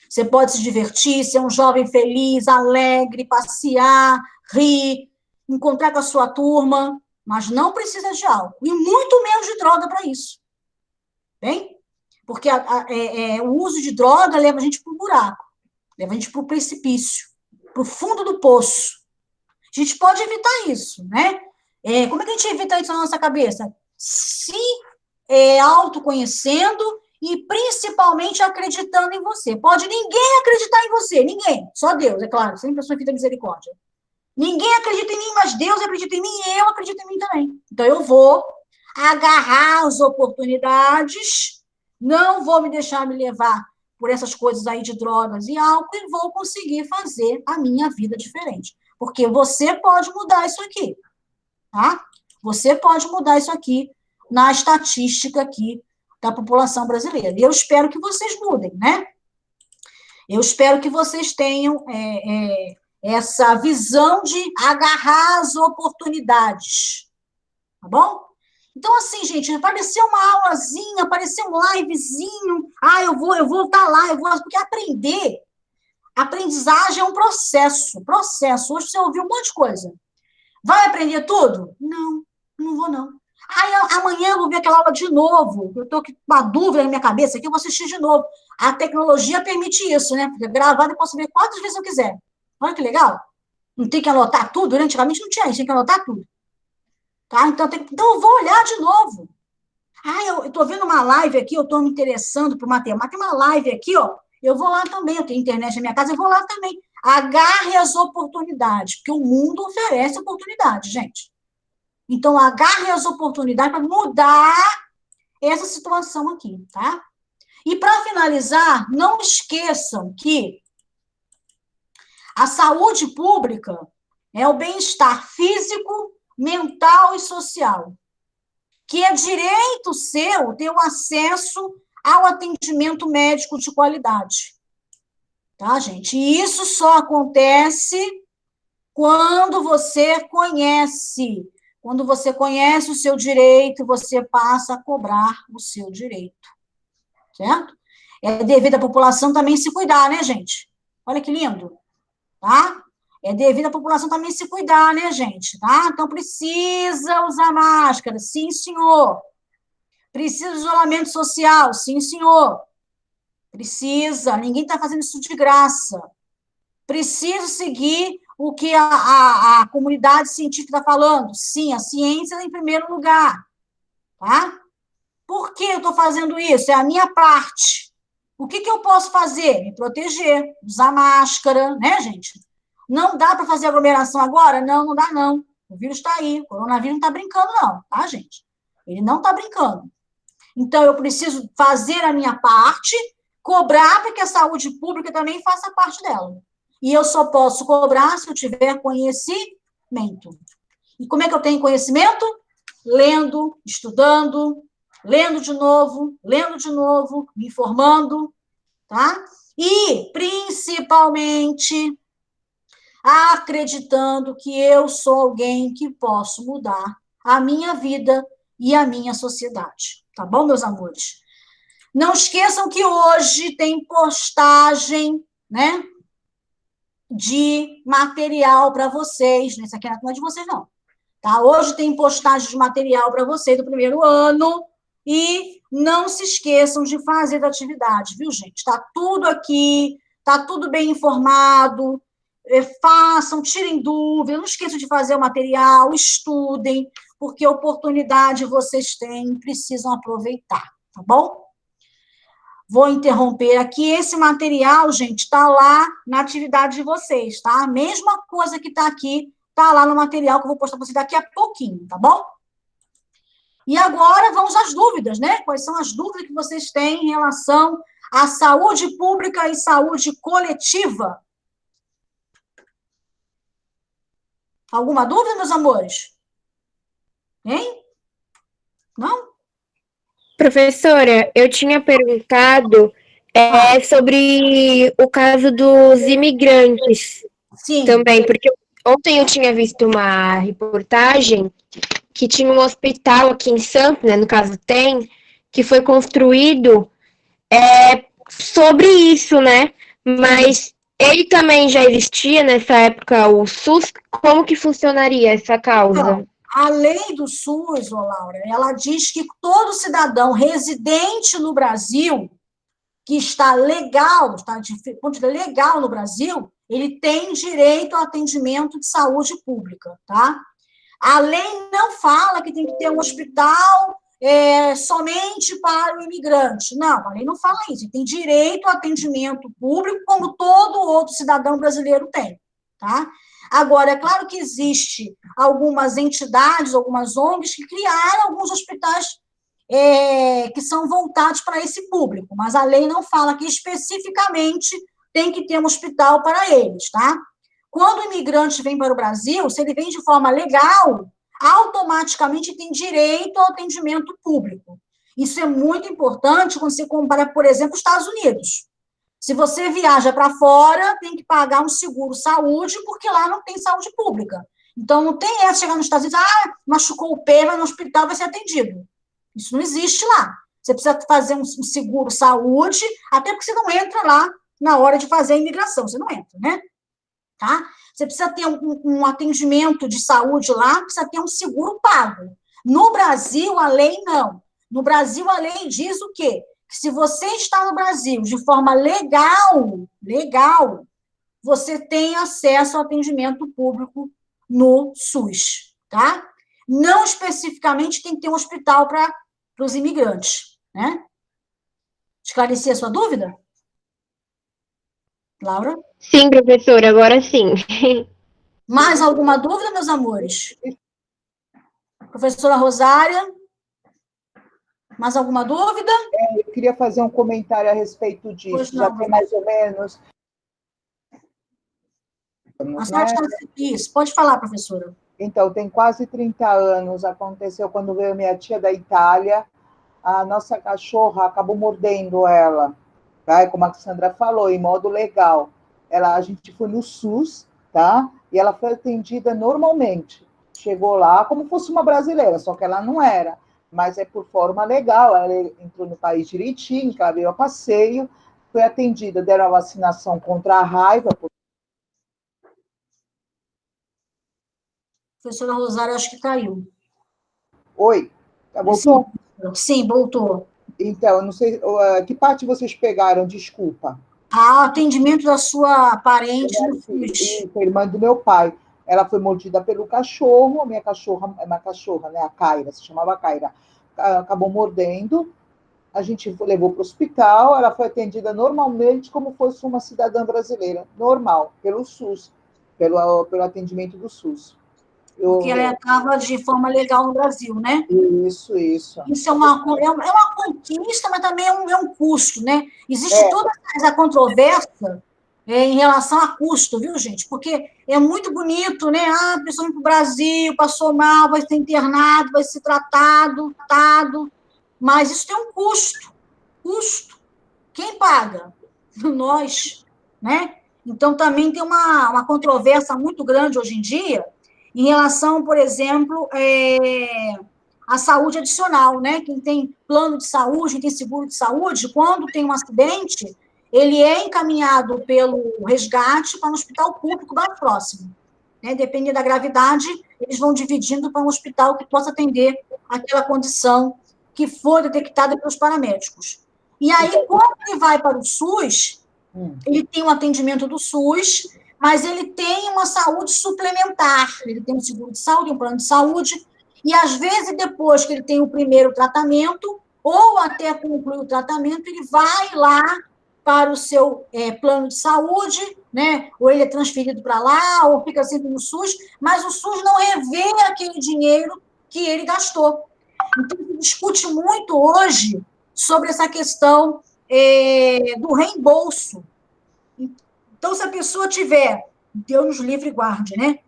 Você pode se divertir, ser um jovem feliz, alegre, passear, rir, encontrar com a sua turma, mas não precisa de álcool. E muito menos de droga para isso. Bem? Porque o uso de droga leva a gente para o buraco, leva a gente para o precipício, para o fundo do poço. A gente pode evitar isso, né? Como é que a gente evita isso na nossa cabeça? Se autoconhecendo e principalmente acreditando em você. Pode ninguém acreditar em você, ninguém. Só Deus, é claro, sempre a sua vida misericórdia. Ninguém acredita em mim, mas Deus acredita em mim e eu acredito em mim também. Então eu vou agarrar as oportunidades, não vou me deixar me levar por essas coisas aí de drogas e álcool e vou conseguir fazer a minha vida diferente. Porque você pode mudar isso aqui, tá? Você pode mudar isso aqui na estatística aqui da população brasileira. E eu espero que vocês mudem, né? Eu espero que vocês tenham essa visão de agarrar as oportunidades, tá bom? Então, assim, gente, apareceu uma aulazinha, apareceu um livezinho, eu vou estar lá, porque aprendizagem é um processo. Hoje você ouviu um monte de coisa. Vai aprender tudo? Não, não vou, não. Amanhã eu vou ver aquela aula de novo, eu estou com uma dúvida na minha cabeça aqui, eu vou assistir de novo. A tecnologia permite isso, né? Porque gravado eu posso ver 4 vezes se eu quiser. Olha que legal. Não tem que anotar tudo, né? Antigamente não tinha isso, tem que anotar tudo. Tá? Então eu vou olhar de novo. Eu estou vendo uma live aqui, eu estou me interessando por matemática, tem uma live aqui, ó, eu vou lá também, eu tenho internet na minha casa, eu vou lá também. Agarre as oportunidades, porque o mundo oferece oportunidades, gente. Então, agarre as oportunidades para mudar essa situação aqui, tá? E, para finalizar, não esqueçam que a saúde pública é o bem-estar físico, mental e social, que é direito seu ter o acesso ao atendimento médico de qualidade. Tá, gente? E isso só acontece quando você conhece. Quando você conhece o seu direito, você passa a cobrar o seu direito. Certo? É devido à população também se cuidar, né, gente? Olha que lindo. Tá? É devido à população também se cuidar, né, gente? Tá? Então, precisa usar máscara. Sim, senhor. Precisa de isolamento social. Sim, senhor. Precisa. Ninguém está fazendo isso de graça. Preciso seguir o que a comunidade científica está falando. Sim, a ciência é em primeiro lugar. Tá? Por que eu estou fazendo isso? É a minha parte. O que eu posso fazer? Me proteger, usar máscara, né, gente? Não dá para fazer aglomeração agora? Não, não dá, não. O vírus está aí. O coronavírus não está brincando, não, tá, gente? Ele não está brincando. Então, eu preciso fazer a minha parte, cobrar para que a saúde pública também faça parte dela. E eu só posso cobrar se eu tiver conhecimento. E como é que eu tenho conhecimento? Lendo, estudando, lendo de novo, me informando, tá? E, principalmente, acreditando que eu sou alguém que posso mudar a minha vida e a minha sociedade. Tá bom, meus amores? Não esqueçam que hoje tem postagem, né, de material para vocês. Esse aqui não é de vocês, não. Tá? Hoje tem postagem de material para vocês do primeiro ano. E não se esqueçam de fazer a atividade, viu, gente? Está tudo aqui, está tudo bem informado. Façam, tirem dúvidas, não esqueçam de fazer o material, estudem, porque oportunidade vocês têm, precisam aproveitar, tá bom? Vou interromper aqui. Esse material, gente, está lá na atividade de vocês, tá? A mesma coisa que está aqui, está lá no material que eu vou postar para vocês daqui a pouquinho, tá bom? E agora vamos às dúvidas, né? Quais são as dúvidas que vocês têm em relação à saúde pública e saúde coletiva? Alguma dúvida, meus amores? Hein? Não? Professora, eu tinha perguntado É sobre o caso dos imigrantes. Sim. Também, porque ontem eu tinha visto uma reportagem que tinha um hospital aqui em Santos, né, no caso tem, que foi construído sobre isso, né? Mas ele também já existia nessa época, o SUS. Como que funcionaria essa causa? Então, a lei do SUS, ô Laura, ela diz que todo cidadão residente no Brasil, que está legal, está de ponto de legal no Brasil, ele tem direito ao atendimento de saúde pública, tá? A lei não fala que tem que ter um hospital somente para o imigrante. Não, a lei não fala isso. Ele tem direito ao atendimento público, como todo outro cidadão brasileiro tem, tá? Agora, é claro que existe algumas entidades, algumas ONGs que criaram alguns hospitais que são voltados para esse público, mas a lei não fala que especificamente tem que ter um hospital para eles, tá? Quando o imigrante vem para o Brasil, se ele vem de forma legal, automaticamente tem direito ao atendimento público. Isso é muito importante quando você compara, por exemplo, os Estados Unidos. Se você viaja para fora, tem que pagar um seguro-saúde, porque lá não tem saúde pública. Então, não tem essa chegar nos Estados Unidos, machucou o pé, vai no hospital, vai ser atendido. Isso não existe lá. Você precisa fazer um seguro-saúde, até porque você não entra lá na hora de fazer a imigração, você não entra, né? Tá? Você precisa ter um atendimento de saúde lá, precisa ter um seguro pago. No Brasil, a lei não. No Brasil, a lei diz o quê? Que se você está no Brasil de forma legal, você tem acesso ao atendimento público no SUS, tá? Não especificamente tem que ter um hospital para os imigrantes, né? Esclareci a sua dúvida? Laura? Sim, professora, agora sim. Mais alguma dúvida, meus amores? Professora Rosária? Mais alguma dúvida? Eu queria fazer um comentário a respeito disso. Já tem mais ou menos. A senhora está... Isso, pode falar, professora. Então, tem quase 30 anos, aconteceu quando veio minha tia da Itália, a nossa cachorra acabou mordendo ela, tá? Como a Sandra falou, em modo legal. A gente foi no SUS, tá? E ela foi atendida normalmente. Chegou lá como fosse uma brasileira, só que ela não era. Mas é por forma legal, ela entrou no país direitinho, ela veio a passeio, foi atendida, deram a vacinação contra a raiva. Professora Rosário, acho que caiu. Oi, voltou? Sim, voltou. Então, eu não sei, que parte vocês pegaram, desculpa. Atendimento da sua parente no SUS. Isso, a irmã do meu pai. Ela foi mordida pelo cachorro, minha cachorra, é uma cachorra, né, a Kaira, se chamava Kaira, acabou mordendo, a gente levou para o hospital, ela foi atendida normalmente como fosse uma cidadã brasileira, normal, pelo SUS, pelo atendimento do SUS. Porque ela estava de forma legal no Brasil, né? Isso. Isso é uma conquista, mas também é um custo, né? Existe toda essa controvérsia em relação a custo, viu, gente? Porque é muito bonito, né? A pessoa vem para o Brasil, passou mal, vai ser internado, vai ser tratado, mas isso tem um custo. Custo. Quem paga? Nós, né? Então, também tem uma controvérsia muito grande hoje em dia em relação, por exemplo, à saúde adicional, né? Quem tem plano de saúde, quem tem seguro de saúde, quando tem um acidente, ele é encaminhado pelo resgate para um hospital público mais próximo. Né? Dependendo da gravidade, eles vão dividindo para um hospital que possa atender aquela condição que for detectada pelos paramédicos. E aí, quando ele vai para o SUS, ele tem um atendimento do SUS, mas ele tem uma saúde suplementar. Ele tem um seguro de saúde, um plano de saúde, e às vezes, depois que ele tem o primeiro tratamento, ou até concluir o tratamento, ele vai lá para o seu plano de saúde, né? Ou ele é transferido para lá, ou fica sempre no SUS, mas o SUS não revê aquele dinheiro que ele gastou. Então, se discute muito hoje sobre essa questão do reembolso. Então, se a pessoa tiver, Deus nos livre e guarde, né?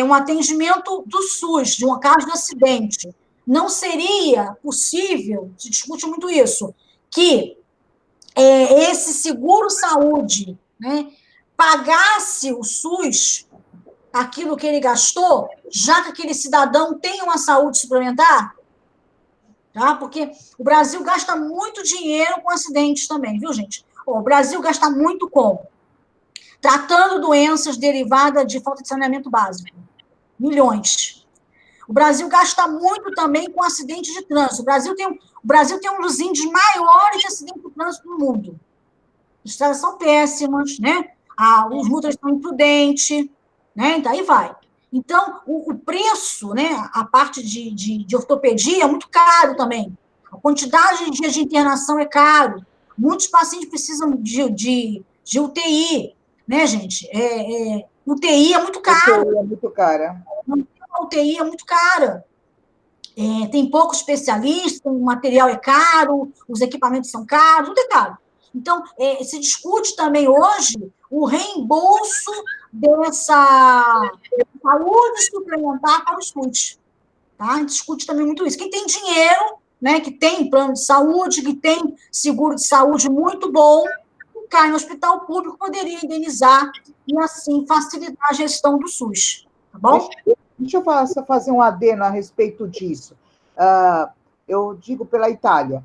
Um atendimento do SUS, de um caso de acidente, não seria possível, se discute muito isso, que esse seguro-saúde, né, pagasse o SUS aquilo que ele gastou, já que aquele cidadão tem uma saúde suplementar, tá? Porque o Brasil gasta muito dinheiro com acidentes também, viu, gente? O Brasil gasta muito como? Tratando doenças derivadas de falta de saneamento básico. Milhões. O Brasil gasta muito também com acidentes de trânsito. O Brasil tem um dos índices maiores de acidentes de trânsito do mundo. As estradas são péssimas, né? Os motoristas são imprudentes, né? Então, aí vai. Então, o preço, né? A parte de ortopedia é muito caro também. A quantidade de dias de internação é caro. Muitos pacientes precisam de UTI, né, gente? UTI é muito caro. UTI é muito cara. A UTI é muito cara. Tem poucos especialistas, o material é caro, os equipamentos são caros, tudo é caro. Então, se discute também hoje o reembolso dessa saúde suplementar para o SUS. Tá? A gente discute também muito isso. Quem tem dinheiro, né, que tem plano de saúde, que tem seguro de saúde muito bom, que cai no hospital público, poderia indenizar e, assim, facilitar a gestão do SUS. Tá bom? Deixa eu fazer um adeno a respeito disso. Eu digo pela Itália.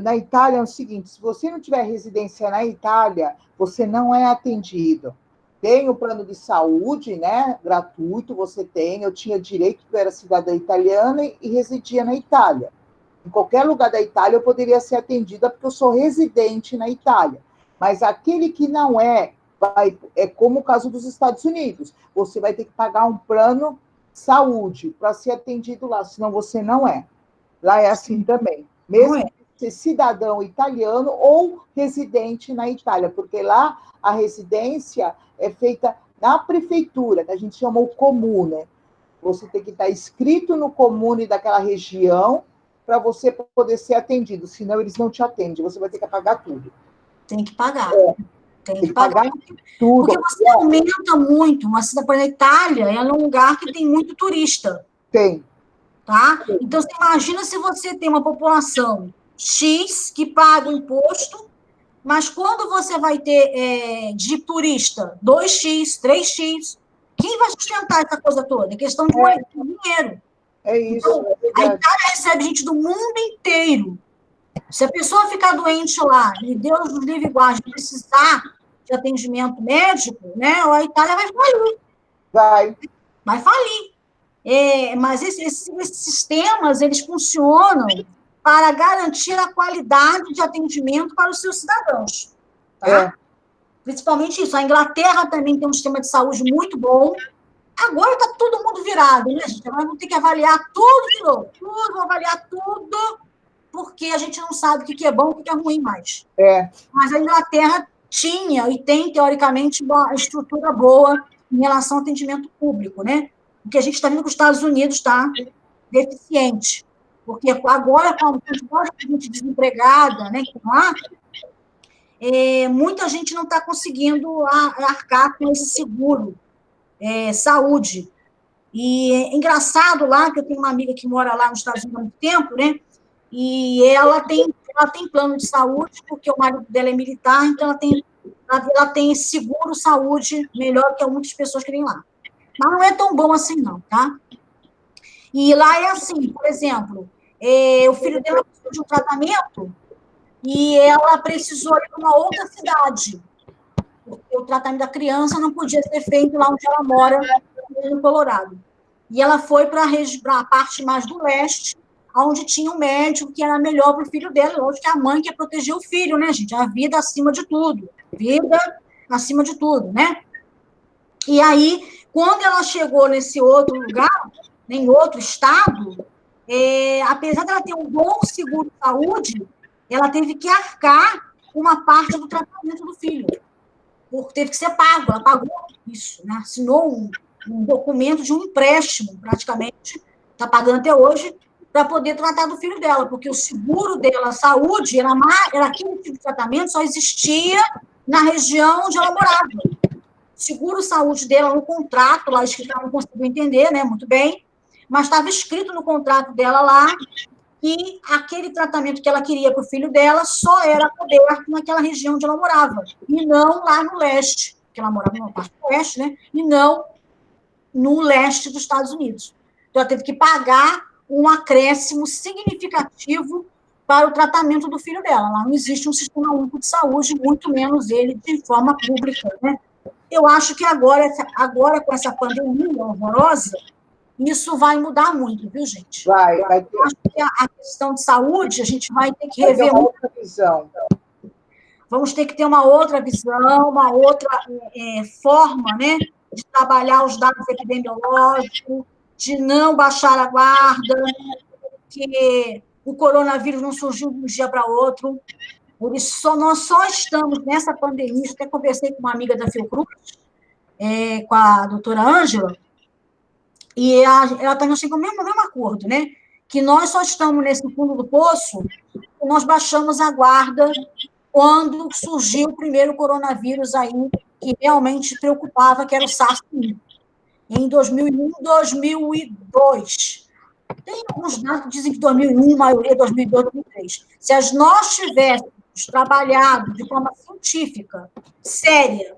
Na Itália é o seguinte, se você não tiver residência na Itália, você não é atendido. Tem o plano de saúde, né, gratuito, você tem. Eu tinha direito, porque eu era cidadã italiana e residia na Itália. Em qualquer lugar da Itália eu poderia ser atendida, porque eu sou residente na Itália. Mas aquele que não é como o caso dos Estados Unidos. Você vai ter que pagar um plano de saúde para ser atendido lá, senão você não é. Lá é assim também. Mesmo ser cidadão italiano ou residente na Itália, porque lá a residência é feita na prefeitura, que a gente chama o comune. Você tem que estar inscrito no comune daquela região para você poder ser atendido, senão eles não te atendem, você vai ter que pagar tudo. Tem que pagar. Tem que pagar tudo. Porque você aumenta muito. Uma cidade, por exemplo, a Itália é um lugar que tem muito turista. Tem. Tá? Então, você imagina se você tem uma população X que paga o imposto, mas quando você vai ter de turista 2x, 3x, quem vai sustentar essa coisa toda? É questão de dinheiro. É isso. Então, a Itália recebe gente do mundo inteiro. Se a pessoa ficar doente lá, e Deus nos livre e guarde, precisar de atendimento médico, né, a Itália vai falir. Vai falir. Mas esses sistemas, eles funcionam para garantir a qualidade de atendimento para os seus cidadãos. Tá? Principalmente isso. A Inglaterra também tem um sistema de saúde muito bom. Agora está todo mundo virado, né, gente? Nós vamos ter que avaliar tudo de novo. Vamos avaliar tudo, porque a gente não sabe o que é bom e o que é ruim mais. Mas a Inglaterra tinha e tem, teoricamente, uma estrutura boa em relação ao atendimento público, né? O que a gente está vendo que os Estados Unidos está deficiente. Porque agora, com a gente desempregada, né, muita gente não está conseguindo arcar com esse seguro saúde. E é engraçado lá, que eu tenho uma amiga que mora lá nos Estados Unidos há muito tempo, né? E ela tem plano de saúde, porque o marido dela é militar, então ela tem seguro saúde melhor que muitas pessoas que vêm lá. Mas não é tão bom assim, não, tá? E lá é assim, por exemplo, o filho dela precisou de um tratamento e ela precisou ir para uma outra cidade, porque o tratamento da criança não podia ser feito lá onde ela mora, no Colorado. E ela foi para a parte mais do leste, onde tinha um médico que era melhor para o filho dela. Lógico que a mãe quer proteger o filho, né, gente? A vida acima de tudo. Vida acima de tudo, né? E aí, quando ela chegou nesse outro lugar, em outro estado, apesar dela ter um bom seguro de saúde, ela teve que arcar uma parte do tratamento do filho. Porque teve que ser pago, ela pagou isso, né? Assinou um documento de um empréstimo, praticamente, está pagando até hoje, para poder tratar do filho dela, porque o seguro dela, a saúde, era aquele tipo de tratamento só existia na região onde ela morava. Seguro-saúde dela no contrato, lá escrito, ela não conseguiu entender, né, muito bem, mas estava escrito no contrato dela lá e aquele tratamento que ela queria para o filho dela só era coberto naquela região onde ela morava, e não lá no leste, porque ela morava numa parte do oeste, né? E não no leste dos Estados Unidos. Então, ela teve que pagar um acréscimo significativo para o tratamento do filho dela. Lá não existe um sistema único de saúde, muito menos ele de forma pública, né? Eu acho que agora com essa pandemia horrorosa, isso vai mudar muito, viu, gente? Vai ter. Eu acho que a questão de saúde, a gente vai ter que Vai ter rever uma outra visão. Vamos ter que ter uma outra visão, uma outra forma, né, de trabalhar os dados epidemiológicos, de não baixar a guarda, que o coronavírus não surgiu de um dia para outro. Nós só estamos nessa pandemia, até conversei com uma amiga da Fiocruz, com a doutora Ângela, e ela também chegou ao mesmo acordo, né? Que nós só estamos nesse fundo do poço, nós baixamos a guarda quando surgiu o primeiro coronavírus aí, que realmente preocupava, que era o SARS-CoV, em 2001, 2002. Tem alguns dados que dizem que 2001, maioria 2002, 2003. Se nós tivéssemos trabalhado de forma científica, séria,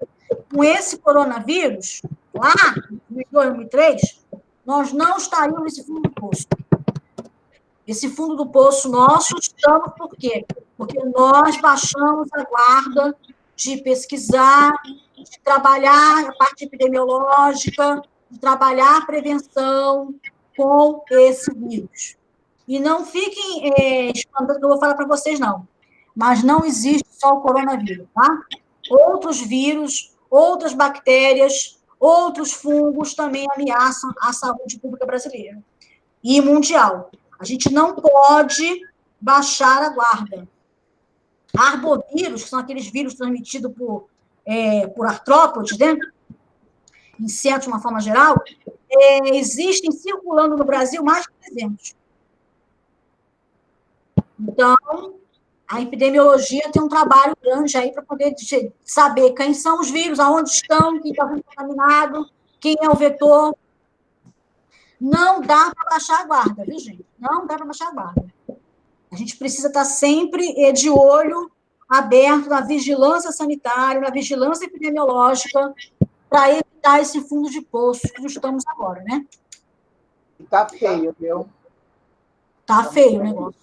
com esse coronavírus, lá, em 2002, 2003, nós não estaríamos nesse fundo do poço. Esse fundo do poço nosso, estamos por quê? Porque nós baixamos a guarda de pesquisar, de trabalhar a parte epidemiológica, de trabalhar a prevenção com esse vírus. E não fiquem espantando que eu vou falar para vocês, não. Mas não existe só o coronavírus, tá? Outros vírus, outras bactérias, outros fungos também ameaçam a saúde pública brasileira e mundial. A gente não pode baixar a guarda. Arbovírus, que são aqueles vírus transmitidos por artrópodes, né? Insetos, de uma forma geral, existem circulando no Brasil mais de 300. Então, a epidemiologia tem um trabalho grande aí para poder saber quem são os vírus, aonde estão, quem está sendo contaminado, quem é o vetor. Não dá para baixar a guarda, viu, gente? Não dá para baixar a guarda. A gente precisa estar sempre de olho aberto na vigilância sanitária, na vigilância epidemiológica, para evitar esse fundo de poço que estamos agora, né? Está feio, viu? Está feio o negócio.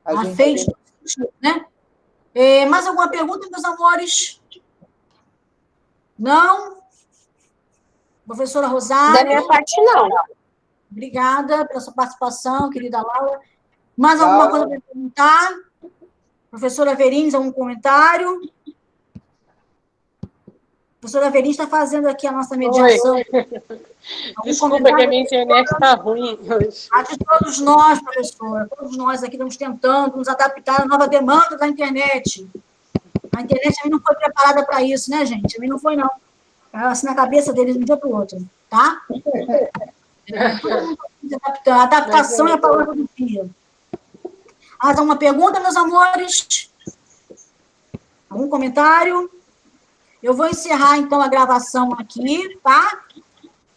Está feio de todo sentido, né? Mais alguma pergunta, meus amores? Não? Professora Rosário? Da minha parte, não. Obrigada pela sua participação, querida Laura. Mais alguma coisa para perguntar? Professora Verins, algum comentário? Professora Verins está fazendo aqui a nossa mediação. Desculpa que a minha internet está ruim hoje. A de todos nós, professora, todos nós aqui estamos tentando nos adaptar à nova demanda da internet. A internet também não foi preparada para isso, né, gente? Também não foi, não. Assim, na cabeça deles, de um dia para o outro, tá? Todo mundo se adaptando. Adaptação é a palavra do dia. Mais alguma pergunta, meus amores? Algum comentário? Eu vou encerrar, então, a gravação aqui, tá?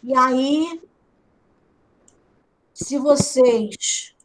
E aí, se vocês